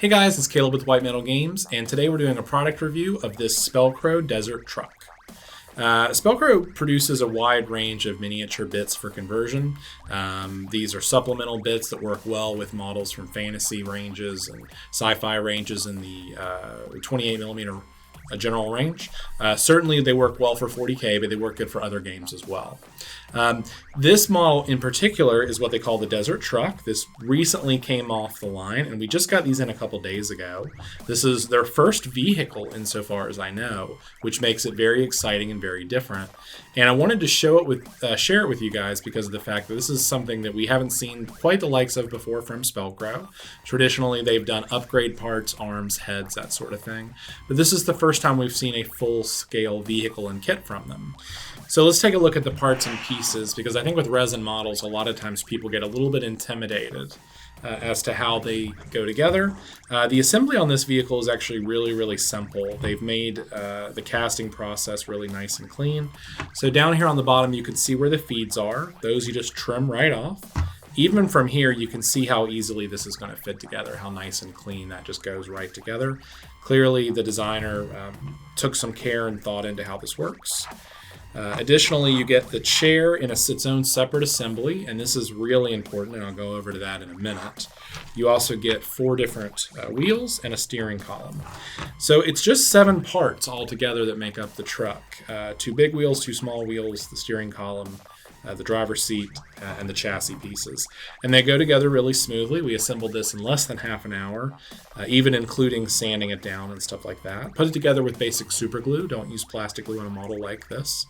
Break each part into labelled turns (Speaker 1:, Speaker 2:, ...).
Speaker 1: Hey guys, it's Caleb with WhiteMetalGames, and today we're doing a product review of this Spellcrow Desert Truck. Spellcrow produces a wide range of miniature bits for conversion. These are supplemental bits that work well with models from fantasy ranges and sci-fi ranges in the 28mm general range. Certainly they work well for 40K, but they work good for other games as well. This model in particular is what they call the Desert Truck. This recently came off the line, and we just got these in a couple days ago. This is their first vehicle insofar as I know, which makes it very exciting and very different. And I wanted to share it with you guys because of the fact that this is something that we haven't seen quite the likes of before from Spellcrow. Traditionally, they've done upgrade parts, arms, heads, that sort of thing. But this is the first time we've seen a full-scale vehicle and kit from them. So let's take a look at the parts and pieces, because I think with resin models, a lot of times people get a little bit intimidated as to how they go together. The assembly on this vehicle is actually really simple. They've made the casting process really nice and clean. So down here on the bottom, you can see where the feeds are. Those you just trim right off. Even from here, you can see how easily this is going to fit together, how nice and clean that just goes right together. Clearly, the designer took some care and thought into how this works. Additionally, you get the chair in its own separate assembly, and this is really important, and I'll go over to that in a minute. You also get 4 different wheels and a steering column. So it's just 7 parts altogether that make up the truck. 2 big wheels, 2 small wheels, the steering column, the driver's seat, and the chassis pieces. And they go together really smoothly. We assembled this in less than half an hour, even including sanding it down and stuff like that. Put it together with basic super glue. Don't use plastic glue on a model like this.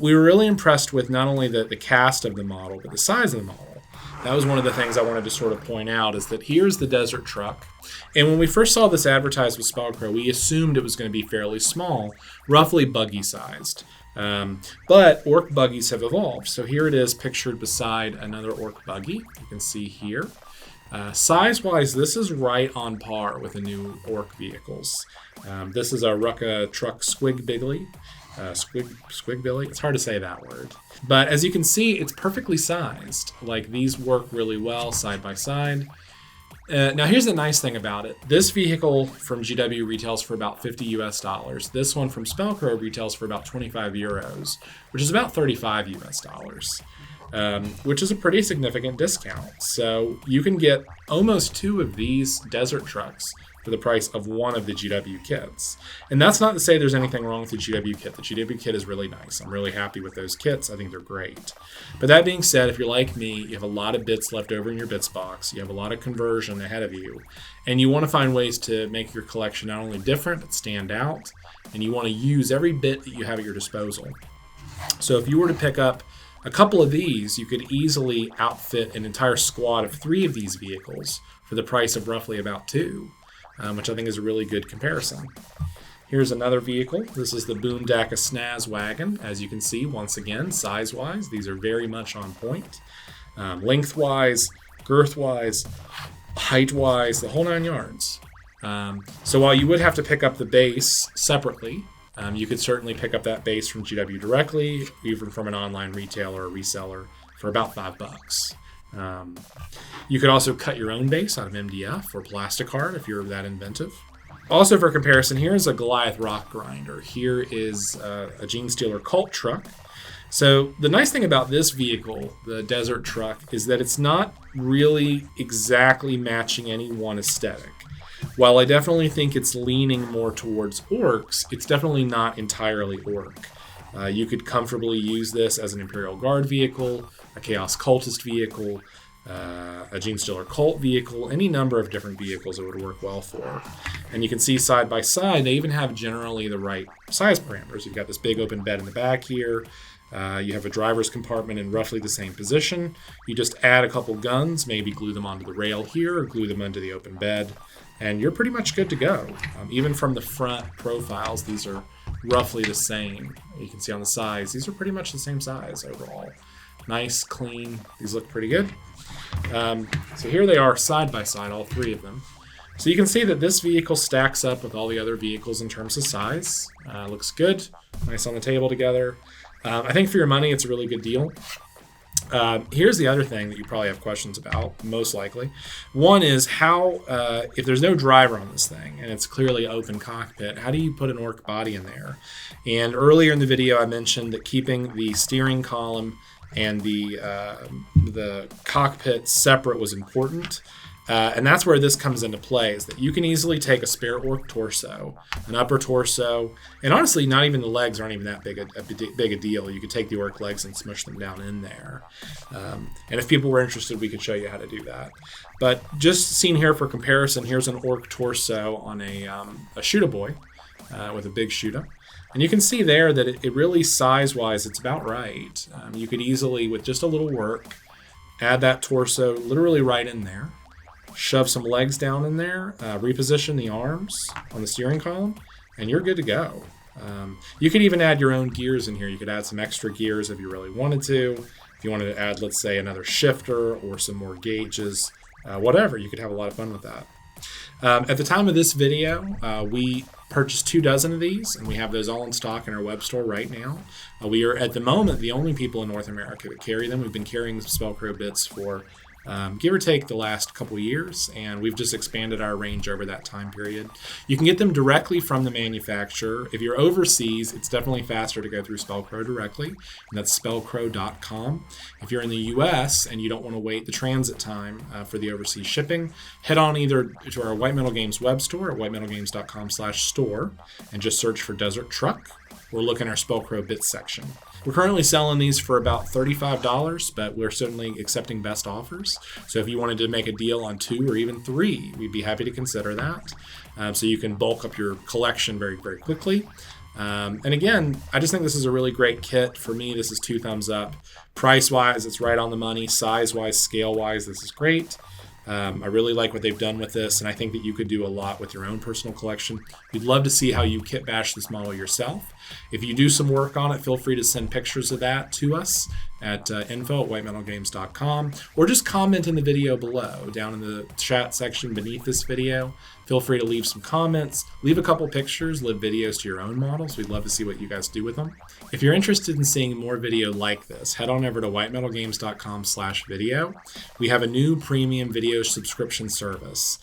Speaker 1: We were really impressed with not only the cast of the model, but the size of the model. That was one of the things I wanted to sort of point out, is that here's the Desert Truck. And when we first saw this advertised with Spellcrow, we assumed it was going to be fairly small, roughly buggy sized. But orc buggies have evolved. So here it is pictured beside another orc buggy. You can see here. Size-wise, this is right on par with the new orc vehicles. This is a Rucka Truck Squigbilly. Squigbilly? It's hard to say that word. But as you can see, it's perfectly sized. Like, these work really well side by side. Now here's the nice thing about it. This vehicle from GW retails for about $50 US. This one from Spellcrow retails for about 25 euros, which is about $35 US, which is a pretty significant discount. So you can get almost 2 of these Desert Trucks for the price of 1 of the GW kits. And that's not to say there's anything wrong with the GW kit. The GW kit is really nice. I'm really happy with those kits. I think they're great. But that being said, if you're like me, you have a lot of bits left over in your bits box. You have a lot of conversion ahead of you. And you want to find ways to make your collection not only different, but stand out. And you want to use every bit that you have at your disposal. So if you were to pick up a couple of these, you could easily outfit an entire squad of 3 of these vehicles for the price of roughly about 2. Which I think is a really good comparison. Here's another vehicle. This is the Boondaka Snaz Wagon. As you can see, once again, size-wise, these are very much on point. Length-wise, girth-wise, height-wise, the whole 9 yards. So while you would have to pick up the base separately, you could certainly pick up that base from GW directly, even from an online retailer or reseller, for about $5. You could also cut your own base out of MDF or plasticard if you're that inventive. Also for comparison, here's a Goliath rock grinder. Here is a Gene Stealer cult truck. So the nice thing about this vehicle, the Desert Truck, is that it's not really exactly matching any one aesthetic. While I definitely think it's leaning more towards orcs, it's definitely not entirely orc. You could comfortably use this as an Imperial Guard vehicle, a Chaos Cultist vehicle, a Gene Stealer Cult vehicle, any number of different vehicles it would work well for. And you can see side by side, they even have generally the right size parameters. You've got this big open bed in the back here. You have a driver's compartment in roughly the same position. You just add a couple guns, maybe glue them onto the rail here or glue them onto the open bed, and you're pretty much good to go. Even from the front profiles, these are roughly the same. You can see on the sides, these are pretty much the same size overall. Nice, clean, these look pretty good. So here they are side by side, all 3 of them. So you can see that this vehicle stacks up with all the other vehicles in terms of size. Looks good, nice on the table together. I think for your money, it's a really good deal. Here's the other thing that you probably have questions about, most likely. One is how, if there's no driver on this thing and it's clearly open cockpit, how do you put an orc body in there? And earlier in the video, I mentioned that keeping the steering column and the cockpit separate was important. And that's where this comes into play, is that you can easily take a spare orc torso, an upper torso, and honestly, not even the legs aren't even that big a deal. You could take the orc legs and smush them down in there. And if people were interested, we could show you how to do that. But just seen here for comparison, here's an orc torso on a shoot-a-boy with a big shoot-up. And you can see there that it really, size-wise, it's about right. You could easily, with just a little work, add that torso literally right in there. Shove some legs down in there, reposition the arms on the steering column, and you're good to go. You could even add your own gears in here. You could add some extra gears if you really wanted to. If you wanted to add, let's say, another shifter or some more gauges, whatever, you could have a lot of fun with that. At the time of this video, we purchased 24 of these, and we have those all in stock in our web store right now. We are, at the moment, the only people in North America that carry them. We've been carrying the Spellcrow bits for give or take the last couple years, and we've just expanded our range over that time period. You can get them directly from the manufacturer. If you're overseas, it's definitely faster to go through Spellcrow directly, and that's spellcrow.com. If you're in the US and you don't want to wait the transit time for the overseas shipping, head on either to our White Metal Games web store at whitemetalgames.com/store and just search for Desert Truck, or look in our Spellcrow bits section. We're currently selling these for about $35, but we're certainly accepting best offers. So if you wanted to make a deal on 2 or even 3, we'd be happy to consider that. So you can bulk up your collection very, very quickly. And again, I just think this is a really great kit. For me, this is 2 thumbs up. Price-wise, it's right on the money. Size-wise, scale-wise, this is great. I really like what they've done with this, and I think that you could do a lot with your own personal collection. We'd love to see how you kit bash this model yourself. If you do some work on it, feel free to send pictures of that to us at info@whitemetalgames.com, or just comment in the video below, down in the chat section beneath this video. Feel free to leave some comments, leave a couple pictures, leave videos to your own models. We'd love to see what you guys do with them. If you're interested in seeing more video like this, head on over to whitemetalgames.com/video. We have a new premium video subscription service.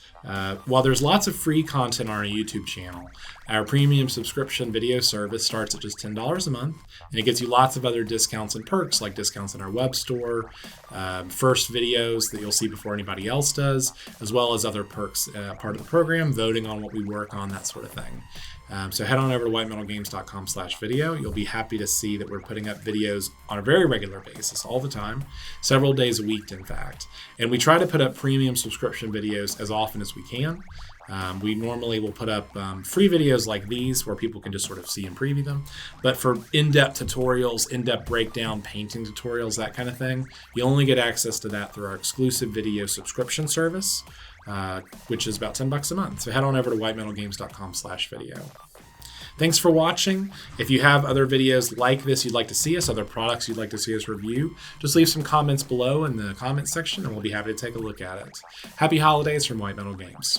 Speaker 1: While there's lots of free content on our YouTube channel, our premium subscription video service starts at just $10 a month, and it gets you lots of other discounts and perks, like discounts in our web store, first videos that you'll see before anybody else does, as well as other perks part of the program, voting on what we work on, that sort of thing. So head on over to whitemetalgames.com/video. You'll be happy to see that we're putting up videos on a very regular basis, all the time, several days a week, in fact. And we try to put up premium subscription videos as often as we can. We normally will put up free videos like these where people can just sort of see and preview them. But for in-depth tutorials, in-depth breakdown, painting tutorials, that kind of thing, you only get access to that through our exclusive video subscription service, which is about $10 a month. So head on over to whitemetalgames.com/video. Thanks for watching. If you have other videos like this you'd like to see us, other products you'd like to see us review, just leave some comments below in the comments section and we'll be happy to take a look at it. Happy holidays from White Metal Games.